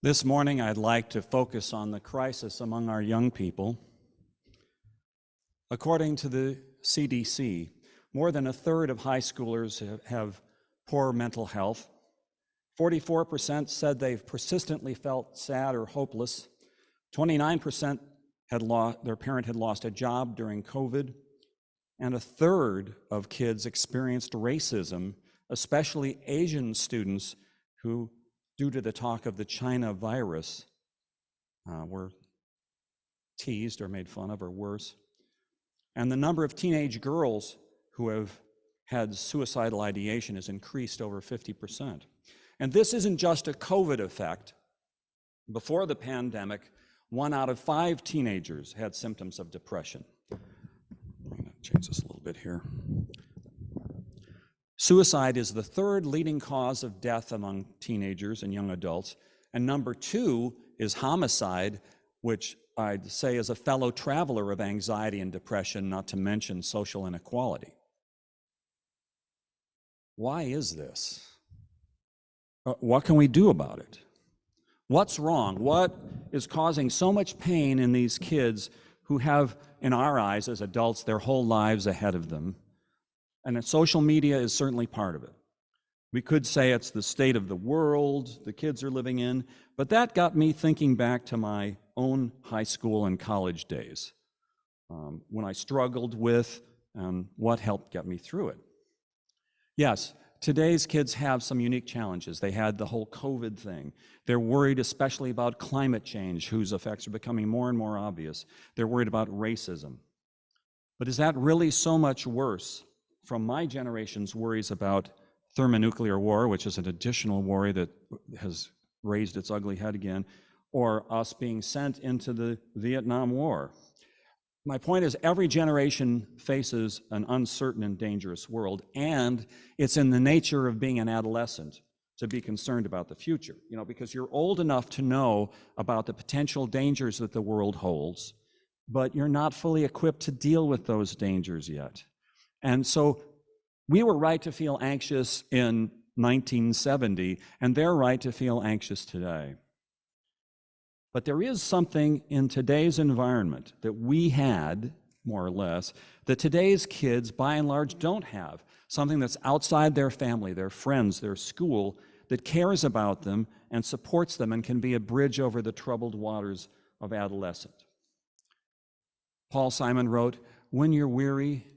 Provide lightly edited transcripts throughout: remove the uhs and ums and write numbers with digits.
This morning, I'd like to focus on the crisis among our young people. According to the CDC, more than a third of high schoolers have poor mental health. 44% said they've persistently felt sad or hopeless. 29% their parent had lost a job during COVID. And a third of kids experienced racism, especially Asian students who, due to the talk of the China virus, were teased or made fun of or worse. And the number of teenage girls who have had suicidal ideation has increased over 50%. And this isn't just a COVID effect. Before the pandemic, 1 out of 5 teenagers had symptoms of depression. I'm going to change this a little bit here. Suicide is the third leading cause of death among teenagers and young adults. And number 2 is homicide, which I'd say is a fellow traveler of anxiety and depression, not to mention social inequality. Why is this? What can we do about it? What's wrong? What is causing so much pain in these kids who have, in our eyes as adults, their whole lives ahead of them? And social media is certainly part of it. We could say it's the state of the world the kids are living in, but that got me thinking back to my own high school and college days, when I struggled with what helped get me through it. Yes, today's kids have some unique challenges. They had the whole COVID thing. They're worried especially about climate change, whose effects are becoming more and more obvious. They're worried about racism. But is that really so much worse from my generation's worries about thermonuclear war, which is an additional worry that has raised its ugly head again, or us being sent into the Vietnam War? My point is, every generation faces an uncertain and dangerous world, and it's in the nature of being an adolescent to be concerned about the future, because you're old enough to know about the potential dangers that the world holds, but you're not fully equipped to deal with those dangers yet. And so we were right to feel anxious in 1970, and they're right to feel anxious today. But there is something in today's environment that we had, more or less, that today's kids, by and large, don't have. Something that's outside their family, their friends, their school, that cares about them and supports them and can be a bridge over the troubled waters of adolescence. Paul Simon wrote, "When you're weary,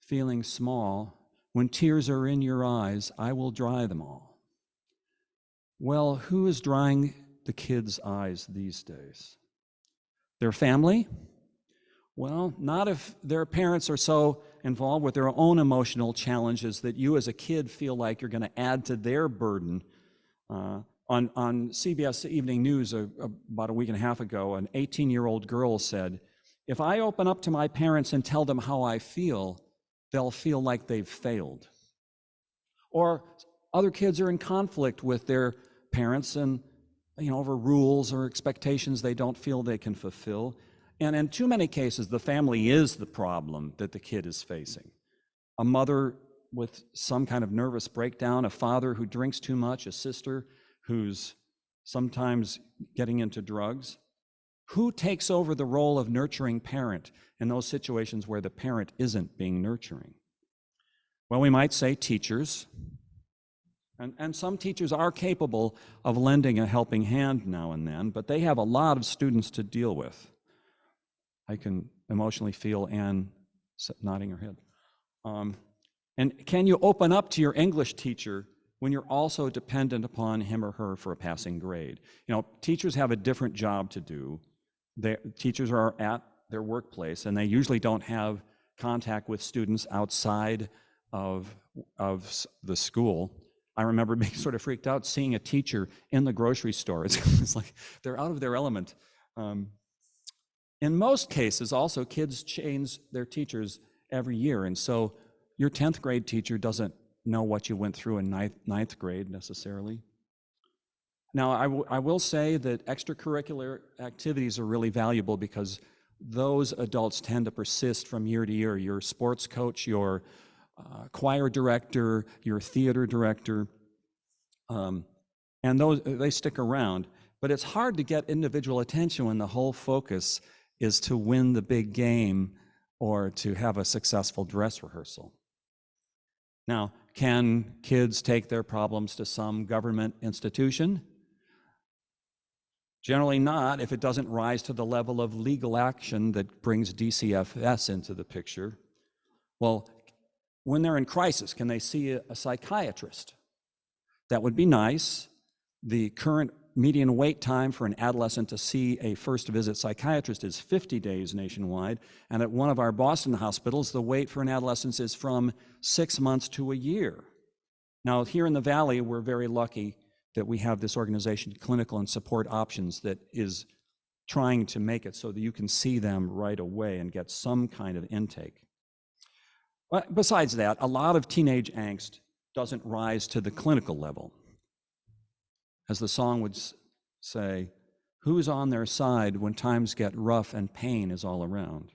feeling small, when tears are in your eyes, I will dry them all." Well, who is drying the kids' eyes these days? Their family? Well, not if their parents are so involved with their own emotional challenges that you as a kid feel like you're going to add to their burden. On CBS Evening News about a week and a half ago, an 18-year-old girl said, "If I open up to my parents and tell them how I feel, they'll feel like they've failed." Or other kids are in conflict with their parents and over rules or expectations they don't feel they can fulfill. And in too many cases, the family is the problem that the kid is facing. A mother with some kind of nervous breakdown, a father who drinks too much, a sister who's sometimes getting into drugs. Who takes over the role of nurturing parent in those situations where the parent isn't being nurturing? Well, we might say teachers. And some teachers are capable of lending a helping hand now and then, but they have a lot of students to deal with. I can emotionally feel Anne nodding her head. And can you open up to your English teacher when you're also dependent upon him or her for a passing grade? Teachers have a different job to do. Teachers are at their workplace, and they usually don't have contact with students outside of the school. I remember being sort of freaked out seeing a teacher in the grocery store. It's like they're out of their element. In most cases, also, kids change their teachers every year, and so your 10th grade teacher doesn't know what you went through in ninth grade necessarily. Now, I will say that extracurricular activities are really valuable because those adults tend to persist from year to year. Your sports coach, your choir director, your theater director, and they stick around. But it's hard to get individual attention when the whole focus is to win the big game or to have a successful dress rehearsal. Now, can kids take their problems to some government institution? Generally not, if it doesn't rise to the level of legal action that brings DCFS into the picture. Well, when they're in crisis, can they see a psychiatrist? That would be nice. The current median wait time for an adolescent to see a first visit psychiatrist is 50 days nationwide, and at one of our Boston hospitals, the wait for an adolescent is from 6 months to a year. Now, here in the Valley, we're very lucky that we have this organization, Clinical and Support Options, that is trying to make it so that you can see them right away and get some kind of intake. But besides that, a lot of teenage angst doesn't rise to the clinical level. As the song would say, who's on their side when times get rough and pain is all around?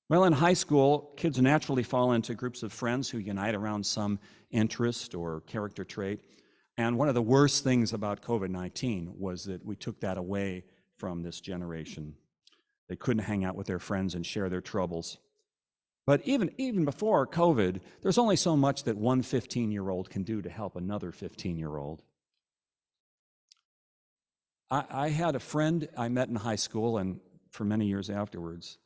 Well, in high school, kids naturally fall into groups of friends who unite around some interest or character trait. And one of the worst things about COVID-19 was that we took that away from this generation. They couldn't hang out with their friends and share their troubles. But even before COVID, there's only so much that one 15-year-old can do to help another 15-year-old. I had a friend I met in high school and for many years afterwards,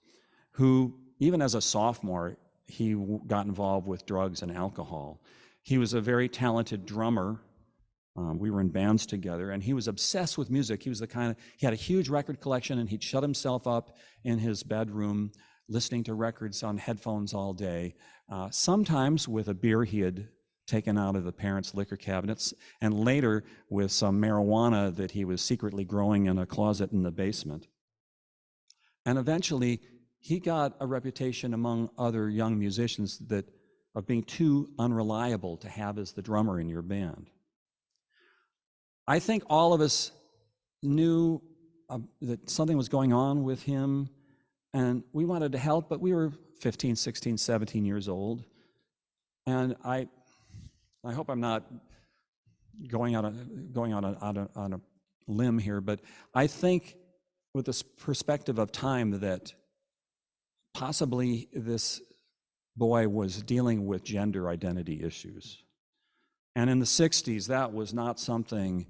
who, even as a sophomore, he got involved with drugs and alcohol. He was a very talented drummer. We were in bands together, and he was obsessed with music. He was he had a huge record collection, and he'd shut himself up in his bedroom listening to records on headphones all day, sometimes with a beer he had taken out of the parents' liquor cabinets, and later with some marijuana that he was secretly growing in a closet in the basement. And eventually, he got a reputation among other young musicians of being too unreliable to have as the drummer in your band. I think all of us knew that something was going on with him, and we wanted to help, but we were 15, 16, 17 years old. And I hope I'm not going on a limb here, but I think with this perspective of time that possibly this boy was dealing with gender identity issues. And in the 60s, that was not something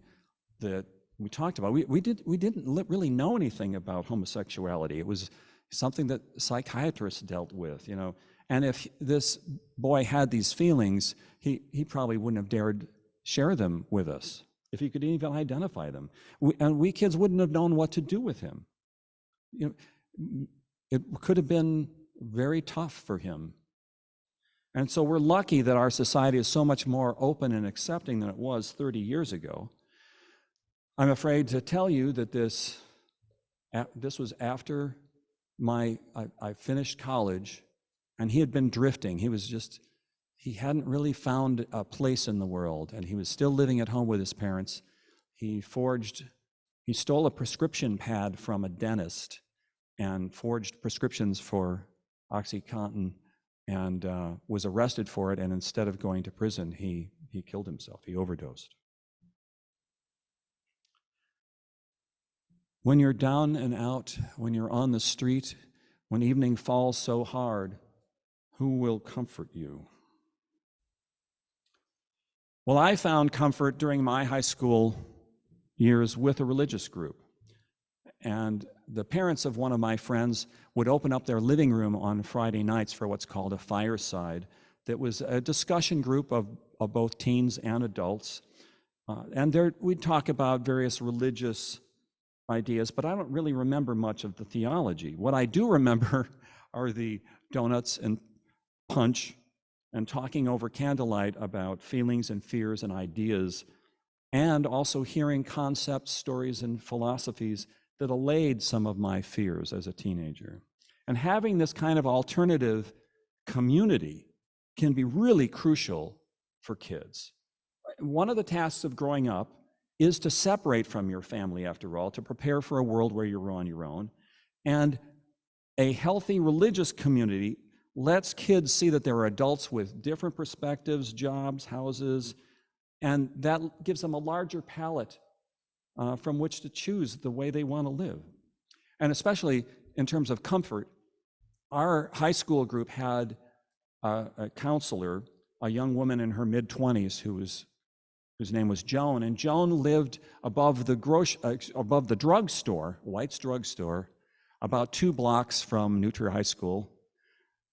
that we talked about. We didn't really know anything about homosexuality. It was something that psychiatrists dealt with, you know. And if this boy had these feelings, he probably wouldn't have dared share them with us if he could even identify them. And we kids wouldn't have known what to do with him. You know, it could have been very tough for him. And so we're lucky that our society is so much more open and accepting than it was 30 years ago. I'm afraid to tell you that this was after I finished college, and he had been drifting. He hadn't really found a place in the world, and he was still living at home with his parents. He stole a prescription pad from a dentist and forged prescriptions for OxyContin, and was arrested for it, and instead of going to prison, he killed himself. He overdosed. When you're down and out, when you're on the street, when evening falls so hard, who will comfort you? Well, I found comfort during my high school years with a religious group. And the parents of one of my friends would open up their living room on Friday nights for what's called a fireside. That was a discussion group of both teens and adults. And we'd talk about various religious ideas, but I don't really remember much of the theology. What I do remember are the donuts and punch and talking over candlelight about feelings and fears and ideas, and also hearing concepts, stories, and philosophies that allayed some of my fears as a teenager. And having this kind of alternative community can be really crucial for kids. One of the tasks of growing up is to separate from your family, after all, to prepare for a world where you're on your own. And a healthy religious community lets kids see that there are adults with different perspectives, jobs, houses, and that gives them a larger palette from which to choose the way they want to live. And especially in terms of comfort, our high school group had a counselor, a young woman in her mid-20s whose name was Joan, and Joan lived above the drugstore, White's drugstore, about 2 blocks from New Trier High School.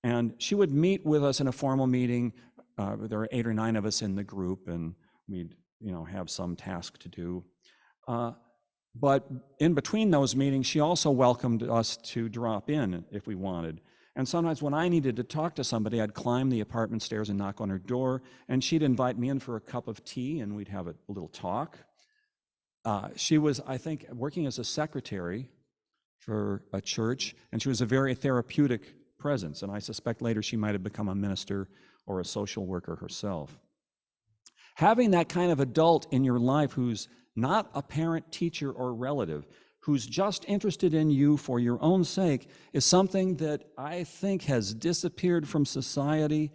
And she would meet with us in a formal meeting. There were 8 or 9 of us in the group, and we'd have some task to do. But in between those meetings, she also welcomed us to drop in if we wanted. And sometimes when I needed to talk to somebody, I'd climb the apartment stairs and knock on her door, and she'd invite me in for a cup of tea, and we'd have a little talk. She was, I think, working as a secretary for a church, and she was a very therapeutic presence, and I suspect later she might have become a minister or a social worker herself. Having that kind of adult in your life who's not a parent, teacher, or relative, who's just interested in you for your own sake, is something that I think has disappeared from society.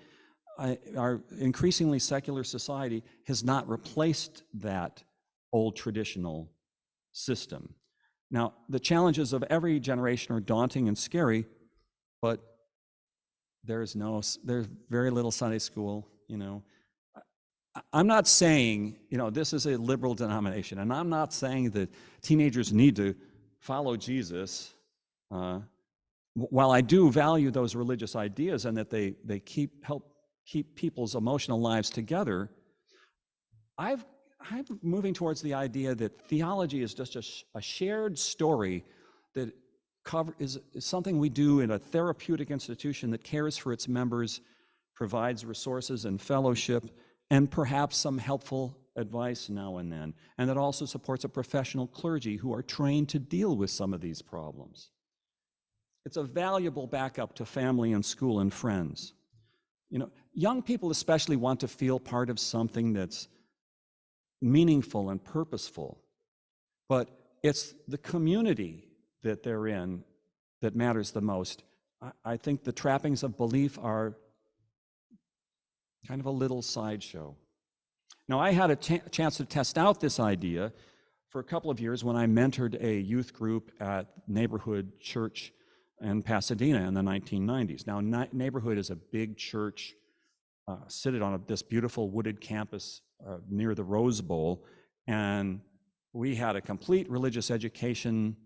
Our increasingly secular society has not replaced that old traditional system. Now, the challenges of every generation are daunting and scary, but there's very little Sunday school, I'm not saying, this is a liberal denomination, and I'm not saying that teenagers need to follow Jesus. While I do value those religious ideas and that they help keep people's emotional lives together, I'm moving towards the idea that theology is just a shared story that is something we do in a therapeutic institution that cares for its members, provides resources and fellowship, and perhaps some helpful advice now and then, and that also supports a professional clergy who are trained to deal with some of these problems. It's a valuable backup to family and school and friends. Young people especially want to feel part of something that's meaningful and purposeful, but it's the community that they're in that matters the most. I think the trappings of belief are kind of a little sideshow. Now, I had a chance to test out this idea for a couple of years when I mentored a youth group at Neighborhood Church in Pasadena in the 1990s. Now, Neighborhood is a big church seated on this beautiful wooded campus near the Rose Bowl, and we had a complete religious education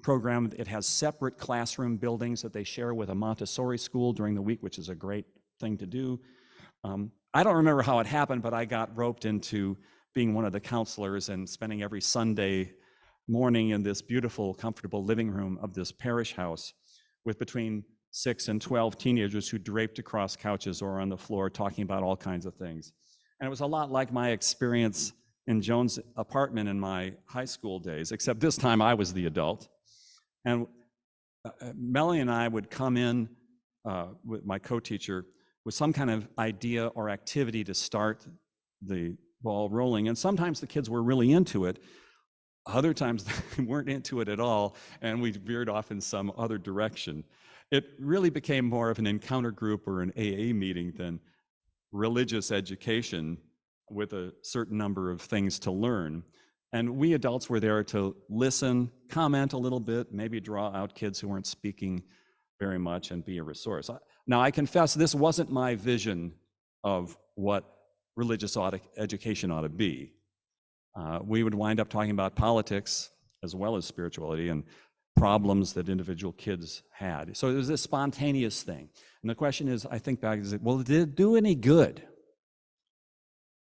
program. It has separate classroom buildings that they share with a Montessori school during the week, which is a great thing to do. I don't remember how it happened, but I got roped into being one of the counselors and spending every Sunday morning in this beautiful, comfortable living room of this parish house with between 6 and 12 teenagers who draped across couches or on the floor talking about all kinds of things. And it was a lot like my experience in Joan's apartment in my high school days, except this time I was the adult. And Melanie and I would come in with my co-teacher with some kind of idea or activity to start the ball rolling. And sometimes the kids were really into it. Other times they weren't into it at all, and we veered off in some other direction. It really became more of an encounter group or an AA meeting than religious education with a certain number of things to learn. And we adults were there to listen, comment a little bit, maybe draw out kids who weren't speaking very much and be a resource. Now, I confess this wasn't my vision of what religious education ought to be. We would wind up talking about politics as well as spirituality and problems that individual kids had. So it was this spontaneous thing. And the question is, I think back, well, did it do any good?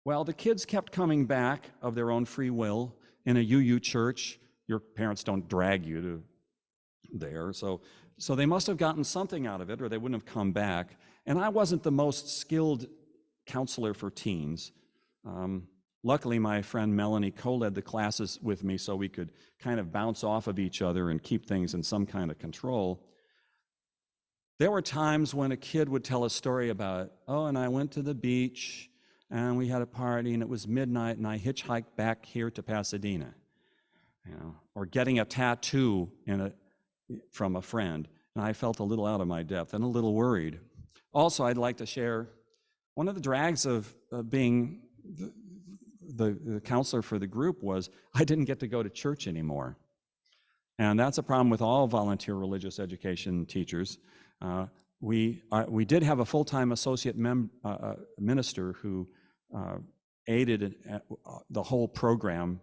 Well, the kids kept coming back of their own free will in a UU church. Your parents don't drag you to there. So they must have gotten something out of it, or they wouldn't have come back. And I wasn't the most skilled counselor for teens. Luckily, my friend Melanie co-led the classes with me so we could kind of bounce off of each other and keep things in some kind of control. There were times when a kid would tell a story about, and I went to the beach and we had a party and it was midnight and I hitchhiked back here to Pasadena, or getting a tattoo from a friend, and I felt a little out of my depth and a little worried. Also, I'd like to share one of the drags of being the counselor for the group was, I didn't get to go to church anymore. And that's a problem with all volunteer religious education teachers. We did have a full-time associate minister who aided the whole program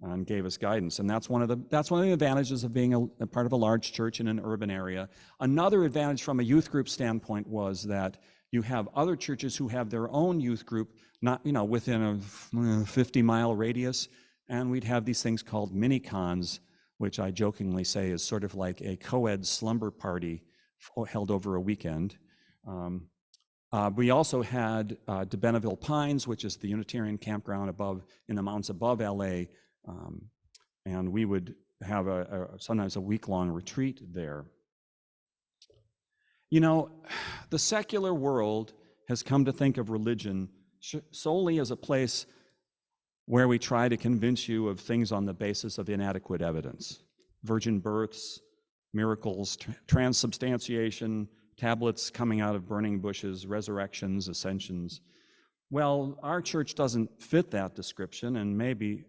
and gave us guidance. And that's one of the advantages of being a part of a large church in an urban area. Another advantage from a youth group standpoint was that you have other churches who have their own youth group, not within a 50-mile radius, and we'd have these things called mini-cons, which I jokingly say is sort of like a co-ed slumber party held over a weekend. We also had De Benneville Pines, which is the Unitarian campground in the mountains above LA, and we would have sometimes a week-long retreat there. The secular world has come to think of religion solely as a place where we try to convince you of things on the basis of inadequate evidence. Virgin births, miracles, transubstantiation, tablets coming out of burning bushes, resurrections, ascensions. Well, our church doesn't fit that description, and maybe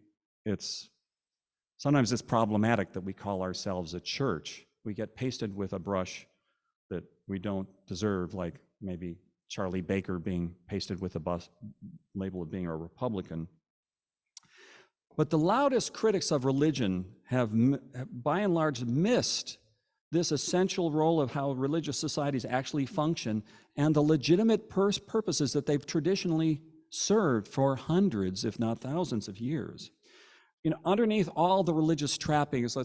sometimes it's problematic that we call ourselves a church. We get pasted with a brush that we don't deserve, like maybe Charlie Baker being pasted with a label of being a Republican. But the loudest critics of religion have, by and large, missed this essential role of how religious societies actually function and the legitimate purposes that they've traditionally served for hundreds, if not thousands of years. Underneath all the religious trappings,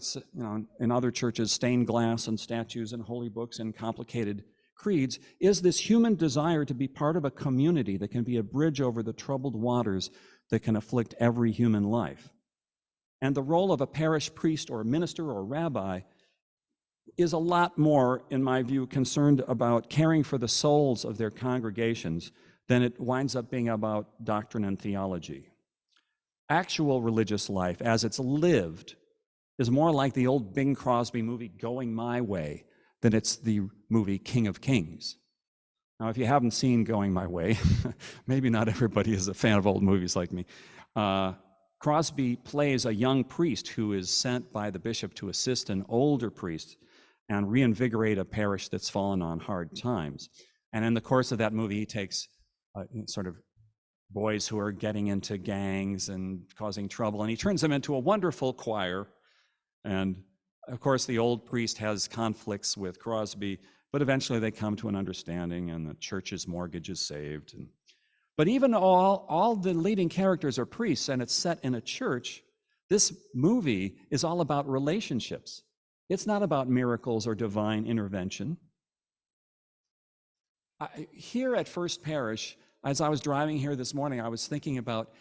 in other churches, stained glass and statues and holy books and complicated creeds, is this human desire to be part of a community that can be a bridge over the troubled waters that can afflict every human life. And the role of a parish priest or minister or rabbi is a lot more, in my view, concerned about caring for the souls of their congregations than it winds up being about doctrine and theology. Actual religious life, as it's lived, is more like the old Bing Crosby movie Going My Way than it's the movie King of Kings. Now, if you haven't seen Going My Way, maybe not everybody is a fan of old movies like me. Crosby plays a young priest who is sent by the bishop to assist an older priest and reinvigorate a parish that's fallen on hard times. And in the course of that movie, he takes sort of boys who are getting into gangs and causing trouble, and he turns them into a wonderful choir. And of course, the old priest has conflicts with Crosby, but eventually they come to an understanding and the church's mortgage is saved. But even all the leading characters are priests and it's set in a church, this movie is all about relationships. It's not about miracles or divine intervention. Here at First Parish, as I was driving here this morning, I was thinking about,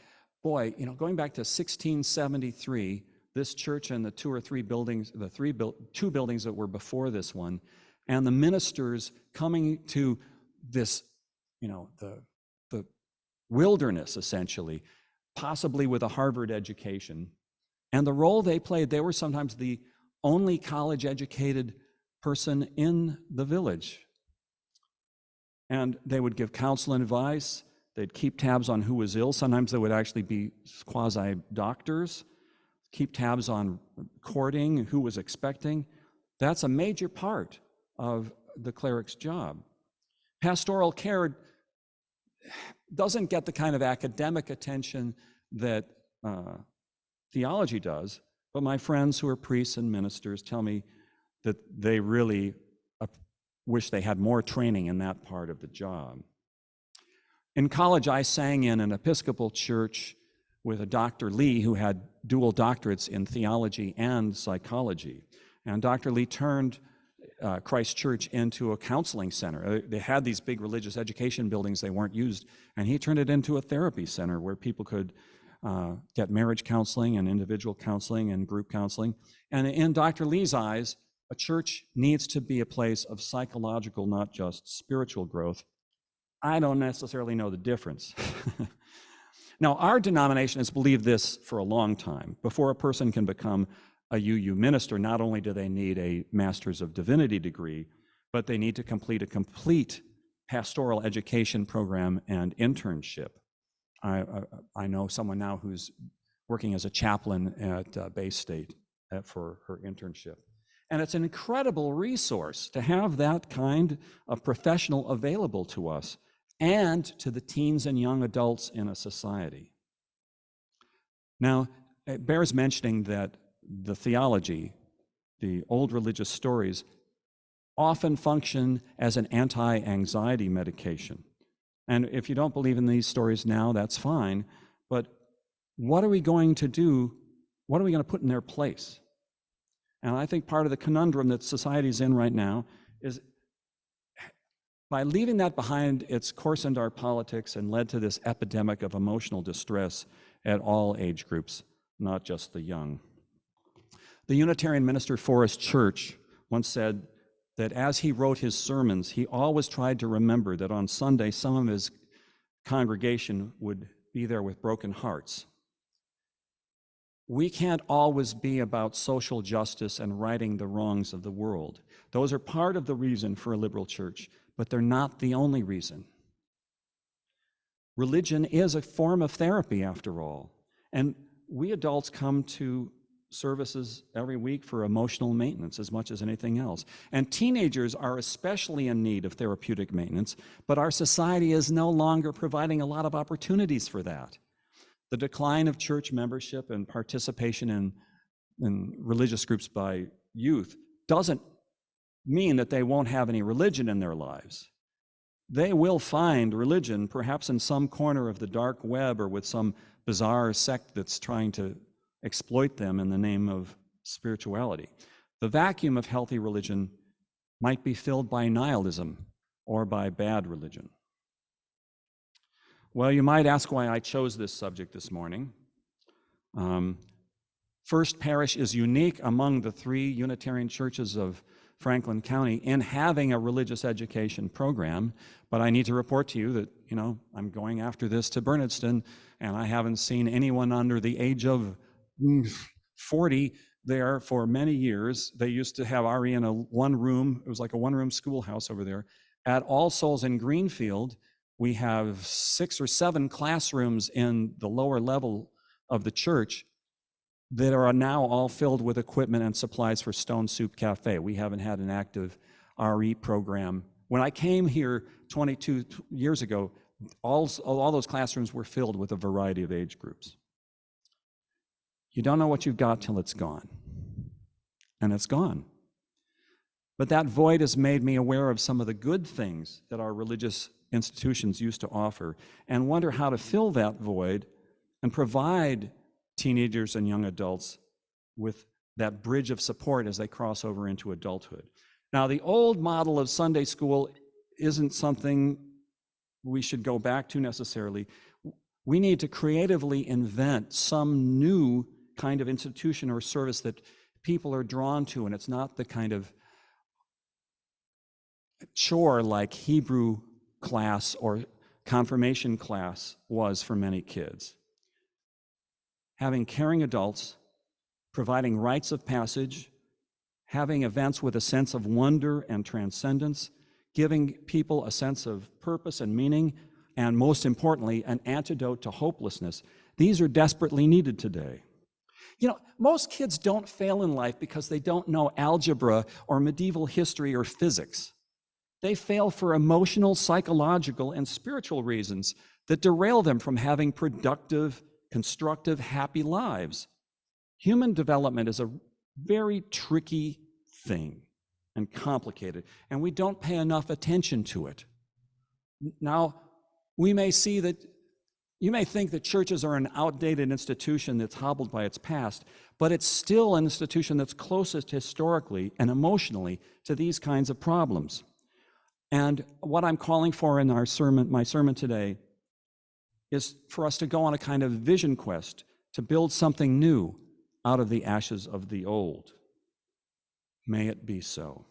boy, going back to 1673, this church and the two buildings that were before this one, and the ministers coming to this, the wilderness, essentially, possibly with a Harvard education, and the role they played. They were sometimes the only college-educated person in the village. And they would give counsel and advice. They'd keep tabs on who was ill. Sometimes they would actually be quasi-doctors, keep tabs on courting, who was expecting. That's a major part of the cleric's job. Pastoral care doesn't get the kind of academic attention that theology does, but my friends who are priests and ministers tell me that they really wish they had more training in that part of the job. In college, I sang in an Episcopal church with a Dr. Lee who had dual doctorates in theology and psychology. And Dr. Lee turned Christ Church into a counseling center. They had these big religious education buildings, they weren't used, and he turned it into a therapy center where people could get marriage counseling and individual counseling and group counseling. And in Dr. Lee's eyes, a church needs to be a place of psychological, not just spiritual growth. I don't necessarily know the difference. Now, our denomination has believed this for a long time. Before a person can become a UU minister, not only do they need a Master's of Divinity degree, but they need to complete a complete pastoral education program and internship. I know someone now who's working as a chaplain at Bay State for her internship. And it's an incredible resource to have that kind of professional available to us and to the teens and young adults in a society. Now, it bears mentioning that the theology, the old religious stories, often function as an anti-anxiety medication. And if you don't believe in these stories now, that's fine. But what are we going to do? What are we going to put in their place? And I think part of the conundrum that society's in right now is by leaving that behind, it's coarsened our politics and led to this epidemic of emotional distress at all age groups, not just the young. The Unitarian minister Forrest Church once said that as he wrote his sermons, he always tried to remember that on Sunday, some of his congregation would be there with broken hearts. We can't always be about social justice and righting the wrongs of the world. Those are part of the reason for a liberal church, but they're not the only reason. Religion is a form of therapy, after all, and we adults come to services every week for emotional maintenance as much as anything else. And teenagers are especially in need of therapeutic maintenance, but our society is no longer providing a lot of opportunities for that. The decline of church membership and participation in religious groups by youth doesn't mean that they won't have any religion in their lives. They will find religion, perhaps in some corner of the dark web or with some bizarre sect that's trying to exploit them in the name of spirituality. The vacuum of healthy religion might be filled by nihilism or by bad religion. Well, you might ask why I chose this subject this morning. First Parish is unique among the 3 Unitarian churches of Franklin County in having a religious education program, but I need to report to you that, I'm going after this to Bernardston, and I haven't seen anyone under the age of 40 there for many years. They used to have RE in a one-room, it was like a one-room schoolhouse over there. At All Souls in Greenfield, we have 6 or 7 classrooms in the lower level of the church that are now all filled with equipment and supplies for Stone Soup Cafe. We haven't had an active RE program. When I came here 22 years ago, all those classrooms were filled with a variety of age groups. You don't know what you've got till it's gone. And it's gone. But that void has made me aware of some of the good things that our religious institutions used to offer, and wonder how to fill that void and provide teenagers and young adults with that bridge of support as they cross over into adulthood. Now, the old model of Sunday school isn't something we should go back to necessarily. We need to creatively invent some new kind of institution or service that people are drawn to, and it's not the kind of chore like Hebrew class or confirmation class was for many kids. Having caring adults, providing rites of passage, having events with a sense of wonder and transcendence, giving people a sense of purpose and meaning, and most importantly, an antidote to hopelessness. These are desperately needed today. Most kids don't fail in life because they don't know algebra or medieval history or physics. They fail for emotional, psychological, and spiritual reasons that derail them from having productive, constructive, happy lives. Human development is a very tricky thing and complicated, and we don't pay enough attention to it. Now, you may think that churches are an outdated institution that's hobbled by its past, but it's still an institution that's closest historically and emotionally to these kinds of problems. And what I'm calling for in my sermon today, is for us to go on a kind of vision quest to build something new out of the ashes of the old. May it be so.